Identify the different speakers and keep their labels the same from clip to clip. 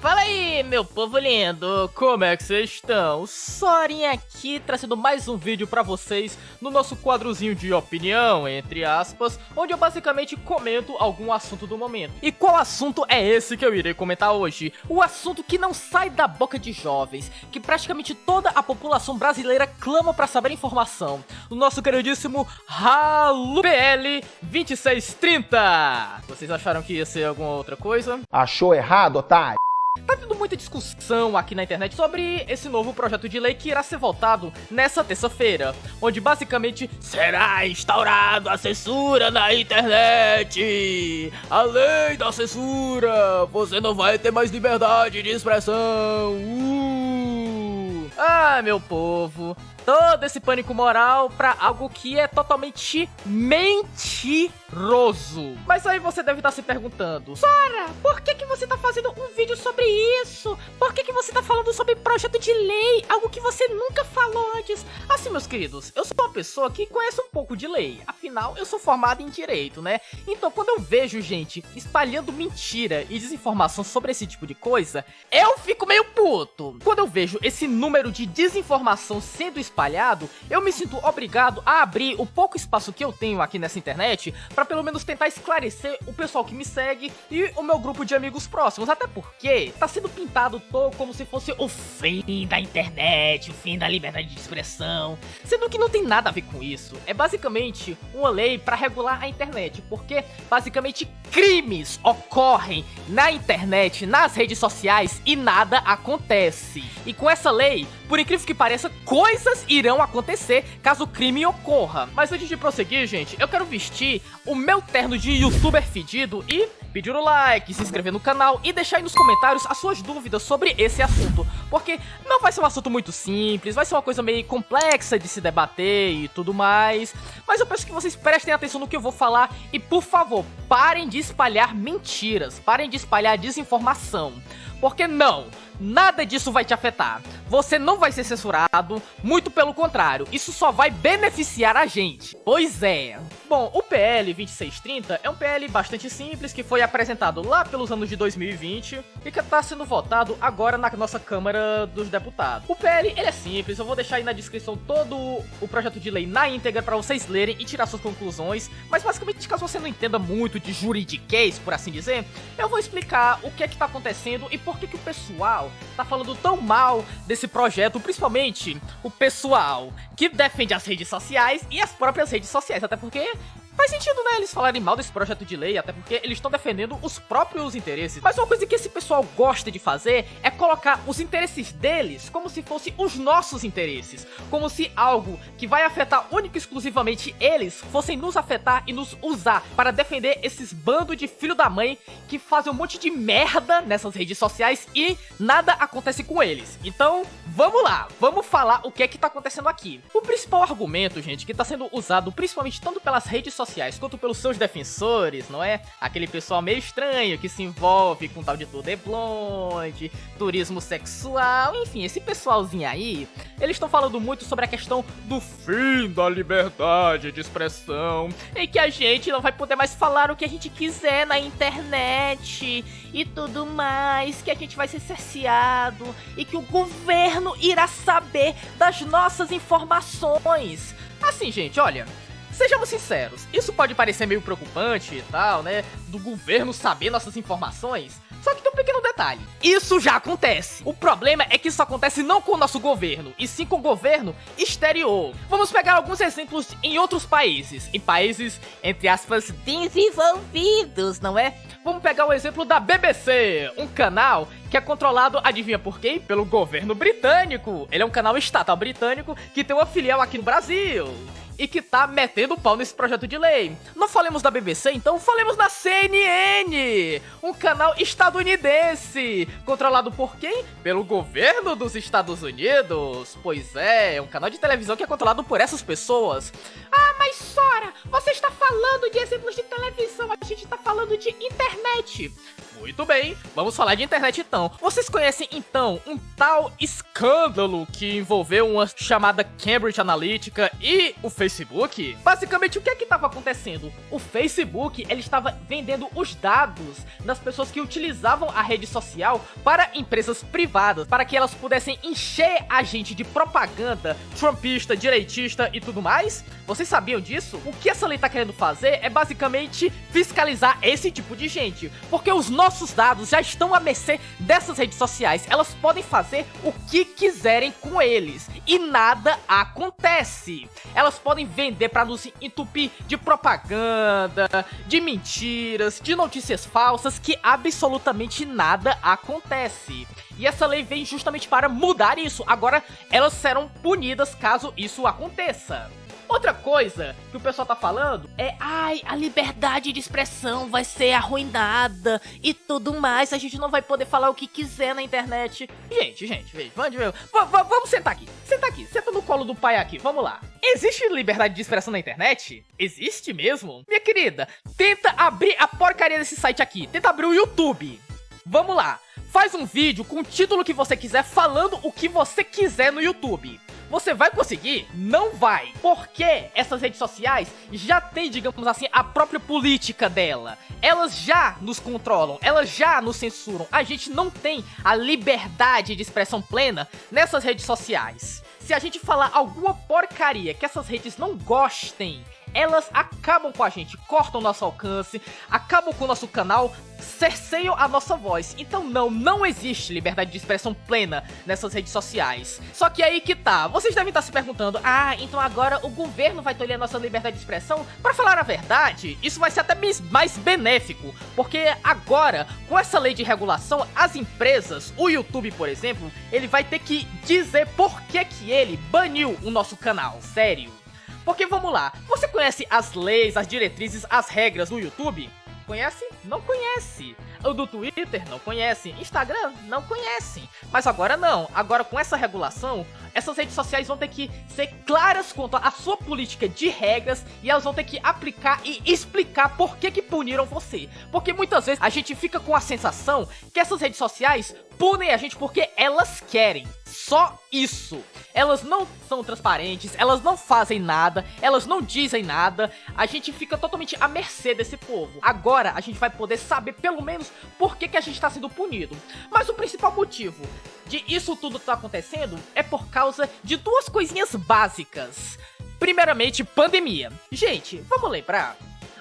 Speaker 1: Fala aí, meu povo lindo, como é que vocês estão? Sorinha aqui, trazendo mais um vídeo pra vocês no nosso quadrozinho de opinião, entre aspas, onde eu basicamente comento algum assunto do momento. E qual assunto é esse que eu irei comentar hoje? O assunto que não sai da boca de jovens, que praticamente toda a população brasileira clama pra saber informação. O nosso queridíssimo Halo PL 2630. Vocês acharam que ia ser alguma outra coisa?
Speaker 2: Achou errado, otário?
Speaker 1: Tá tendo muita discussão aqui na internet sobre esse novo projeto de lei que irá ser votado nessa terça-feira, onde basicamente será instaurado a censura na internet. A lei da censura, você não vai ter mais liberdade de expressão. Ah, meu povo, todo esse pânico moral pra algo que é totalmente mentiroso. Mas aí você deve estar se perguntando: Sora, por que você tá fazendo um vídeo sobre isso? Por que você tá falando sobre projeto de lei? Algo que você nunca falou antes. Assim, meus queridos, eu sou uma pessoa que conhece um pouco de lei. Afinal, eu sou formado em direito, né? Então, quando eu vejo gente espalhando mentira e desinformação sobre esse tipo de coisa, eu fico meio puto. Quando eu vejo esse número de desinformação sendo espalhado, eu me sinto obrigado a abrir o pouco espaço que eu tenho aqui nessa internet pra pelo menos tentar esclarecer o pessoal que me segue e o meu grupo de amigos próximos, até porque tá sendo pintado como se fosse o fim da internet, o fim da liberdade de expressão, sendo que não tem nada a ver com isso. É basicamente uma lei pra regular a internet, porque basicamente crimes ocorrem na internet, nas redes sociais e nada acontece. E com essa lei, por incrível que pareça, coisas irão acontecer caso o crime ocorra. Mas antes de prosseguir, gente, eu quero vestir o meu terno de youtuber fedido e pedir o like, se inscrever no canal e deixar aí nos comentários as suas dúvidas sobre esse assunto, porque não vai ser um assunto muito simples, vai ser uma coisa meio complexa de se debater e tudo mais, mas eu peço que vocês prestem atenção no que eu vou falar e, por favor, parem de espalhar mentiras, parem de espalhar desinformação, porque não, nada disso vai te afetar. Você não vai ser censurado, muito pelo contrário, isso só vai beneficiar a gente. Pois é. Bom, o PL 2630 é um PL bastante simples que foi apresentado lá pelos anos de 2020 e que está sendo votado agora na nossa Câmara dos Deputados. O PL, ele é simples, eu vou deixar aí na descrição todo o projeto de lei na íntegra para vocês lerem e tirar suas conclusões, mas basicamente, caso você não entenda muito de juridiquês, por assim dizer, eu vou explicar o que é que tá acontecendo e por que o pessoal tá falando tão mal desse projeto, principalmente o pessoal que defende as redes sociais e as próprias redes sociais, até porque faz sentido, né, eles falarem mal desse projeto de lei, até porque eles estão defendendo os próprios interesses. Mas uma coisa que esse pessoal gosta de fazer é colocar os interesses deles como se fossem os nossos interesses, como se algo que vai afetar única e exclusivamente eles fossem nos afetar e nos usar para defender esses bandos de filho da mãe que fazem um monte de merda nessas redes sociais e nada acontece com eles. Então, vamos lá, vamos falar o que é que tá acontecendo aqui. O principal argumento, gente, que tá sendo usado principalmente tanto pelas redes sociais quanto pelos seus defensores, não é? Aquele pessoal meio estranho que se envolve com tal de tudo é blonde, turismo sexual, enfim, esse pessoalzinho aí, eles estão falando muito sobre a questão do fim da liberdade de expressão, em que a gente não vai poder mais falar o que a gente quiser na internet e tudo mais, que a gente vai ser cerceado e que o governo irá saber das nossas informações. Assim, gente, olha, sejamos sinceros, isso pode parecer meio preocupante e tal, né, do governo saber nossas informações, só que tem um pequeno detalhe, isso já acontece. O problema é que isso acontece não com o nosso governo, e sim com o governo exterior. Vamos pegar alguns exemplos em outros países, em países, entre aspas, desenvolvidos, não é? Vamos pegar o exemplo da BBC, um canal que é controlado, adivinha por quem? Pelo governo britânico. Ele é um canal estatal britânico que tem uma filial aqui no Brasil e que tá metendo pau nesse projeto de lei. Não falemos da BBC, então falemos da CNN, um canal estadunidense, controlado por quem? Pelo governo dos Estados Unidos. Pois é um canal de televisão que é controlado por essas pessoas. Ah, mas Sora, você está falando de exemplos de televisão, a gente tá falando de internet. Muito bem, vamos falar de internet então. Vocês conhecem então um tal escândalo que envolveu uma chamada Cambridge Analytica e o Facebook? Facebook? Basicamente, o que é que estava acontecendo? O Facebook, ele estava vendendo os dados das pessoas que utilizavam a rede social para empresas privadas, para que elas pudessem encher a gente de propaganda trumpista, direitista e tudo mais. Vocês sabiam disso? O que essa lei tá querendo fazer é basicamente fiscalizar esse tipo de gente, porque os nossos dados já estão à mercê dessas redes sociais. Elas podem fazer o que quiserem com eles e nada acontece. Elas podem vender para nos entupir de propaganda, de mentiras, de notícias falsas, que absolutamente nada acontece. E essa lei vem justamente para mudar isso. Agora elas serão punidas caso isso aconteça. Outra coisa que o pessoal tá falando é: ai, a liberdade de expressão vai ser arruinada e tudo mais, a gente não vai poder falar o que quiser na internet. Gente, vamos sentar aqui. Senta no colo do pai aqui, vamos lá. Existe liberdade de expressão na internet? Existe mesmo? Minha querida, tenta abrir a porcaria desse site aqui, tenta abrir o YouTube. Vamos lá, faz um vídeo com o título que você quiser, falando o que você quiser no YouTube. Você vai conseguir? Não vai. Porque essas redes sociais já têm, digamos assim, a própria política dela. Elas já nos controlam, elas já nos censuram. A gente não tem a liberdade de expressão plena nessas redes sociais. Se a gente falar alguma porcaria que essas redes não gostem, elas acabam com a gente, cortam nosso alcance, acabam com o nosso canal, cerceiam a nossa voz. Então não existe liberdade de expressão plena nessas redes sociais. Só que aí que tá, vocês devem estar se perguntando: ah, então agora o governo vai tolher a nossa liberdade de expressão? Pra falar a verdade, isso vai ser até mais benéfico, porque agora, com essa lei de regulação, as empresas, o YouTube, por exemplo, ele vai ter que dizer por que ele baniu o nosso canal, sério. Porque vamos lá, você conhece as leis, as diretrizes, as regras do YouTube? Conhece? Não conhece. O do Twitter? Não conhece. Instagram? Não conhece. Mas agora não. Agora com essa regulação, essas redes sociais vão ter que ser claras quanto à sua política de regras e elas vão ter que aplicar e explicar por que puniram você. Porque muitas vezes a gente fica com a sensação que essas redes sociais punem a gente porque elas querem. Só isso. Elas não são transparentes, elas não fazem nada, elas não dizem nada. A gente fica totalmente à mercê desse povo. Agora a gente vai poder saber pelo menos por que a gente está sendo punido. Mas o principal motivo de isso tudo tá acontecendo é por causa de duas coisinhas básicas. Primeiramente, pandemia. Gente, vamos lembrar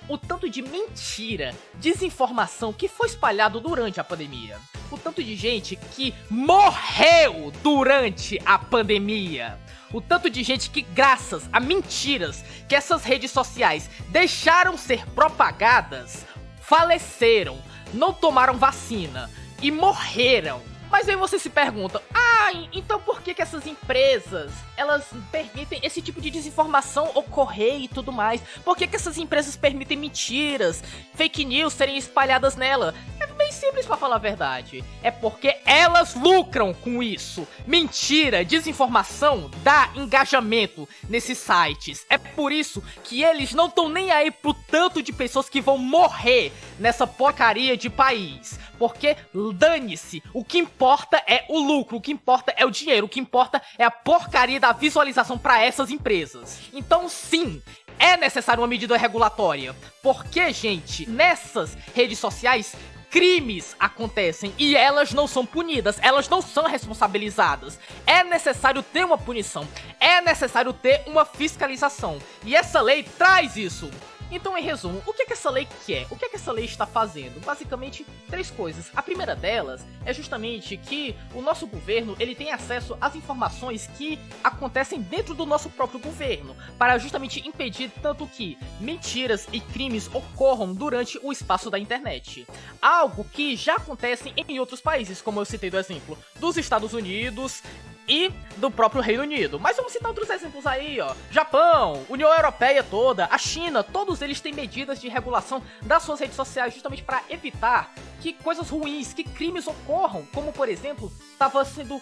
Speaker 1: o tanto de mentira, desinformação que foi espalhado durante a pandemia. O tanto de gente que morreu durante a pandemia. O tanto de gente que, graças a mentiras que essas redes sociais deixaram ser propagadas, faleceram, não tomaram vacina e morreram. Mas aí você se pergunta: ah, então por que essas empresas, elas permitem esse tipo de desinformação ocorrer e tudo mais? Por que essas empresas permitem mentiras, fake news serem espalhadas nela? É bem simples, pra falar a verdade. É porque elas lucram com isso. Mentira, desinformação dá engajamento nesses sites. É por isso que eles não estão nem aí pro tanto de pessoas que vão morrer nessa porcaria de país. Porque dane-se, o que importa é o lucro, o que importa é o dinheiro, o que importa é a porcaria da visualização para essas empresas. Então sim, é necessário uma medida regulatória. Porque, gente, nessas redes sociais, crimes acontecem e elas não são punidas, elas não são responsabilizadas. É necessário ter uma punição, é necessário ter uma fiscalização. E essa lei traz isso. Então, em resumo, o que essa lei quer? O que essa lei está fazendo? Basicamente, três coisas. A primeira delas é justamente que o nosso governo, ele tem acesso às informações que acontecem dentro do nosso próprio governo, para justamente impedir tanto que mentiras e crimes ocorram durante o espaço da internet. Algo que já acontece em outros países, como eu citei do exemplo dos Estados Unidos e do próprio Reino Unido. Mas vamos citar outros exemplos aí, ó. Japão, União Europeia toda, a China, todos eles têm medidas de regulação das suas redes sociais justamente para evitar que coisas ruins, que crimes ocorram, como por exemplo, estava sendo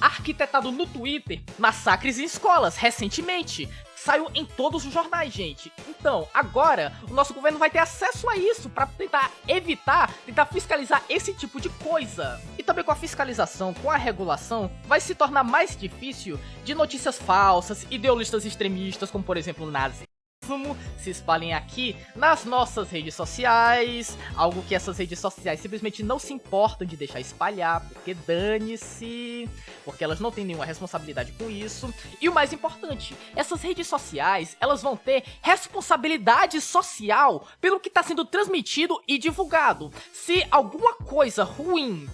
Speaker 1: arquitetado no Twitter massacres em escolas recentemente. Saiu em todos os jornais, gente. Então, agora, o nosso governo vai ter acesso a isso para tentar evitar, tentar fiscalizar esse tipo de coisa. e também com a fiscalização, com a regulação, vai se tornar mais difícil de notícias falsas, ideologistas extremistas, como por exemplo nazismo, se espalhem aqui nas nossas redes sociais, algo que essas redes sociais simplesmente não se importam de deixar espalhar, porque dane-se, porque elas não têm nenhuma responsabilidade com isso. E o mais importante, essas redes sociais, elas vão ter responsabilidade social pelo que está sendo transmitido e divulgado. Se alguma coisa ruim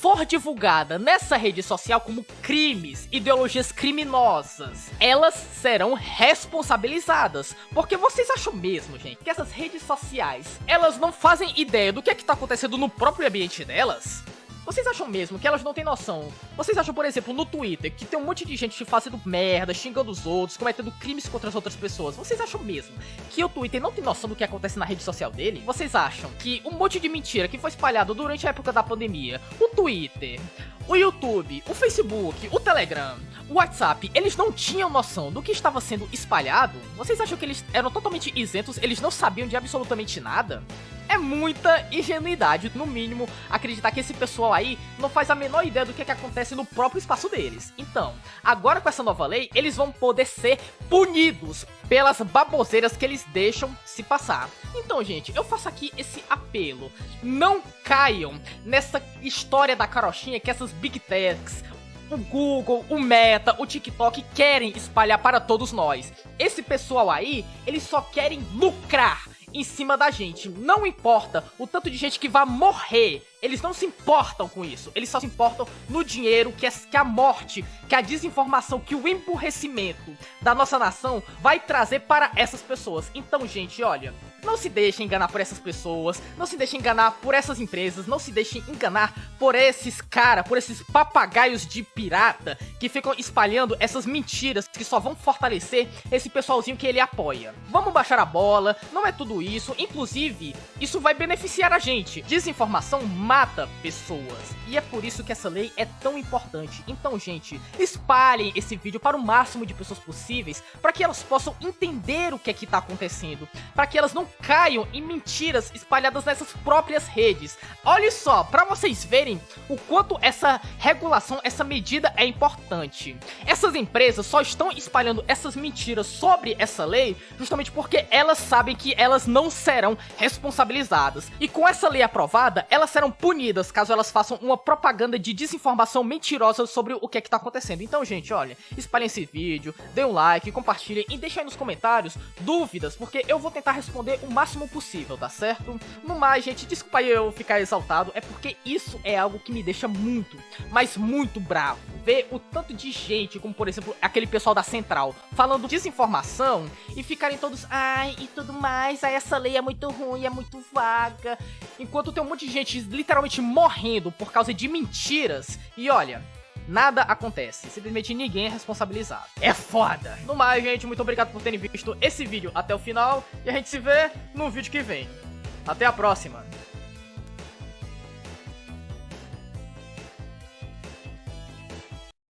Speaker 1: for divulgada nessa rede social como crimes, ideologias criminosas, elas serão responsabilizadas. Porque vocês acham mesmo, gente, que essas redes sociais, elas não fazem ideia do que é que tá acontecendo no próprio ambiente delas? Vocês acham mesmo que elas não têm noção? Vocês acham, por exemplo, no Twitter, que tem um monte de gente fazendo merda, xingando os outros, cometendo crimes contra as outras pessoas? Vocês acham mesmo que o Twitter não tem noção do que acontece na rede social dele? Vocês acham que um monte de mentira que foi espalhado durante a época da pandemia, o Twitter, o YouTube, o Facebook, o Telegram, o WhatsApp, eles não tinham noção do que estava sendo espalhado? Vocês acham que eles eram totalmente isentos, eles não sabiam de absolutamente nada? É muita ingenuidade, no mínimo, acreditar que esse pessoal aí não faz a menor ideia do que acontece no próprio espaço deles. Então, agora com essa nova lei, eles vão poder ser punidos pelas baboseiras que eles deixam se passar. Então, gente, eu faço aqui esse apelo. Não caiam nessa história da carochinha que essas Big Techs, o Google, o Meta, o TikTok querem espalhar para todos nós. Esse pessoal aí, eles só querem lucrar em cima da gente. Não importa o tanto de gente que vai morrer, eles não se importam com isso. Eles só se importam no dinheiro, que a morte, que a desinformação, que o emburrecimento da nossa nação vai trazer para essas pessoas. Então, gente, olha, não se deixem enganar por essas pessoas, não se deixem enganar por essas empresas, não se deixem enganar por esses caras, por esses papagaios de pirata que ficam espalhando essas mentiras que só vão fortalecer esse pessoalzinho que ele apoia. Vamos baixar a bola, não é tudo isso, inclusive, isso vai beneficiar a gente. Desinformação mata pessoas, e é por isso que essa lei é tão importante. Então, gente, espalhem esse vídeo para o máximo de pessoas possíveis, para que elas possam entender o que é que tá acontecendo, para que elas não caiam em mentiras espalhadas nessas próprias redes. Olha só, para vocês verem o quanto essa regulação, essa medida é importante. Essas empresas só estão espalhando essas mentiras sobre essa lei justamente porque elas sabem que elas não serão responsabilizadas. E com essa lei aprovada, elas serão punidas caso elas façam uma propaganda de desinformação mentirosa sobre o que é que tá acontecendo. Então, gente, olha, espalhem esse vídeo, dê um like, compartilhem e deixem aí nos comentários dúvidas, porque eu vou tentar responder o máximo possível, tá certo? No mais, gente, desculpa aí eu ficar exaltado, é porque isso é algo que me deixa muito, mas muito bravo. Ver o tanto de gente, como por exemplo, aquele pessoal da Central, falando desinformação e ficarem todos, ai, e tudo mais, ai, essa lei é muito ruim, é muito vaga, enquanto tem um monte de gente literalmente morrendo por causa de mentiras, e olha, nada acontece, simplesmente ninguém é responsabilizado. É foda! No mais, gente, muito obrigado por terem visto esse vídeo até o final, e a gente se vê no vídeo que vem. Até a próxima!